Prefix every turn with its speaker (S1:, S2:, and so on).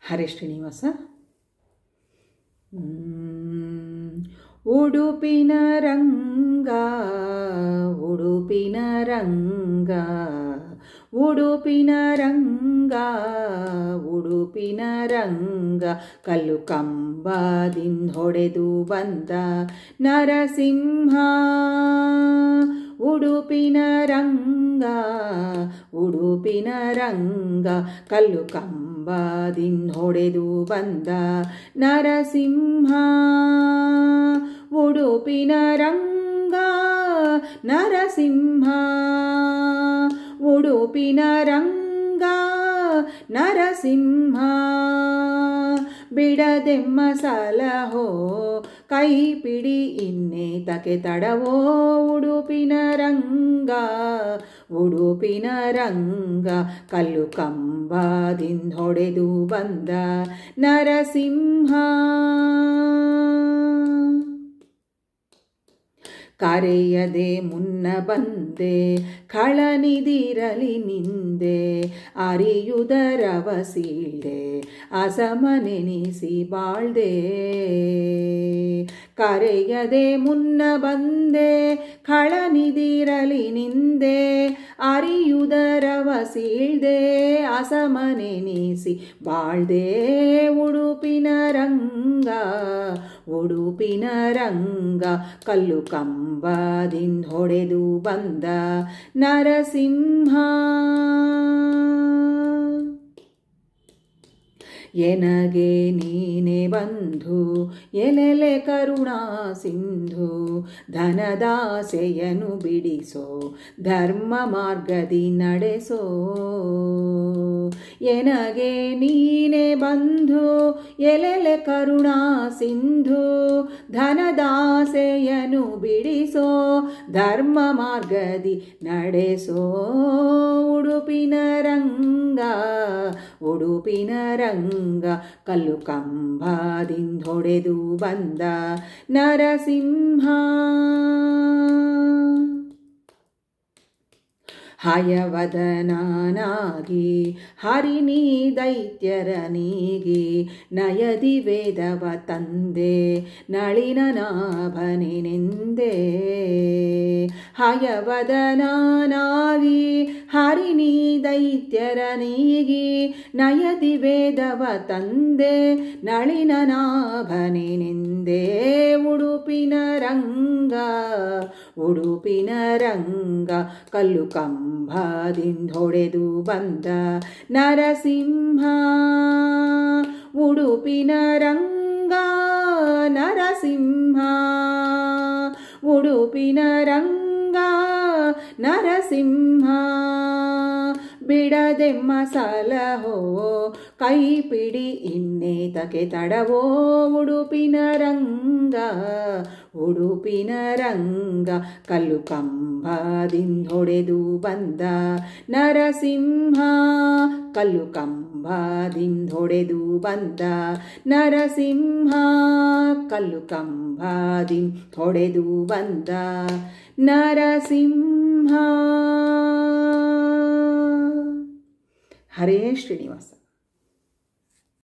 S1: ಹರೇ ಶ್ರೀನಿವಾಸ. ಉಡುಪಿನ ರಂಗ ಉಡುಪಿನ ರಂಗ ಉಡುಪಿನ ರಂಗ ಉಡುಪಿನ ರಂಗ ಕಲ್ಲು ಕಂಬದಿಂದ ಹೊಡೆದು ಬಂದ ನರಸಿಂಹ. ಉಡುಪಿನ ರಂಗ ಉಡುಪಿನ ರಂಗ ಕಲ್ಲು ಕಂಬದಿಂದ ಹೊಡೆದು ಬಂದ ನರಸಿಂಹ. ಉಡುಪಿನ ರಂಗ ನರಸಿಂಹ ಉಡುಪಿನ ರಂಗ ನರಸಿಂಹ. ಬಿಡದೆಮ್ಮ ಸಲಹೋ ಕೈ ಪಿಡಿ ಇನ್ನೇತಕ್ಕೆ ತಡವೋ. ಉಡುಪಿನ ರಂಗ ಉಡುಪಿನ ರಂಗ ಕಲ್ಲು ಕಂಬದಿಂದ ಹೊಡೆದು ಬಂದ ನರಸಿಂಹ. ಕರೆಯದೆ ಮುನ್ನ ಬಂದೆ ಖಳನಿದಿರಲಿ ನಿಂದೆ. ಅರಿಯುದರವ ಸೀಳ್ದೆ ಅಸಮನೆನಿಸಿ ಬಾಳ್ದೆ. ಕರೆಯದೆ ಮುನ್ನ ಬಂದೆ ಖಳನಿದಿರಲಿ ನಿಂದೆ. ಅರಿಯುದರವ ಸೀಳ್ದೆ ಅಸಮನೆನಿಸಿ ಬಾಳ್ದೆ. ಉಡುಪಿನ ರಂಗ ಉಡುಪಿನ ರಂಗ ಕಲ್ಲು ಕಂಬದಿಂದ ಹೊಡೆದು ಬಂದ ನರಸಿಂಹ. ಎನಗೆ ನೀನೆ ಬಂಧು ಎಲೆಲೆ ಕರುಣಾ ಸಿಂಧು. ಧನದಾಸೆಯನು ಬಿಡಿಸೋ ಧರ್ಮ ಮಾರ್ಗದಿ ನಡೆಸೋ. ಎನಗೆ ನೀನೆ ಬಂಧು ಎಲೆಲೆ ಕರುಣಾ ಸಿಂಧು. ಧನದಾಸೆಯನು ಬಿಡಿಸೋ ಧರ್ಮ ಮಾರ್ಗದಿ ನಡೆಸೋ. ಉಡುಪಿನ ರಂಗ ಉಡುಪಿನ ರಂಗ ಕಲ್ಲು ಕಂಬದಿಂದ ಹೊಡೆದು ಬಂದ ನರಸಿಂಹ. ಹಯವದನಾಗಿ ಹರಿಣಿ ದೈತ್ಯರನಿಗೆ ನಯದಿ ವೇದವ ತಂದೆ ನಳಿನನಾಭನೆಂದೆ. ಹಯವದನಾಗಿ ಹರಿಣಿ ದೈತ್ಯರನಿಗೆ ನಯದಿ ವೇದವ ತಂದೆ ನಳಿನನಾಭನೆಂದೆ. ಉಡುಪಿನ ರಂಗ ಉಡುಪಿನ ರಂಗ ಕಲ್ಲು ಕಂಬದಿಂದ ಹೊಡೆದು ಬಂದ ನರಸಿಂಹ. ಉಡುಪಿನ ರಂಗ ನರಸಿಂಹ ಉಡುಪಿನ ರಂಗ ನರಸಿಂಹ. ಬಿಡದೆಮ್ಮ ಸಲಹೋ ಕೈ ಪಿಡಿ ಇನ್ನೇತಕ್ಕೆ ತಡವೋ. ಉಡುಪಿನ ರಂಗ ಉಡುಪಿನ ರಂಗ ಕಲ್ಲು ಕಂಬದಿಂದ ಹೊಡೆದು ಬಂದ ನರಸಿಂಹ. ಕಲ್ಲು ಕಂಬದಿಂದ ಹೊಡೆದು ಬಂದ ನರಸಿಂಹ. ಕಲ್ಲು ಕಂಬದಿಂದ ಹೊಡೆದು ಬಂದ ನರಸಿಂಹ. ಹರೇ ಶ್ರೀನಿವಾಸ.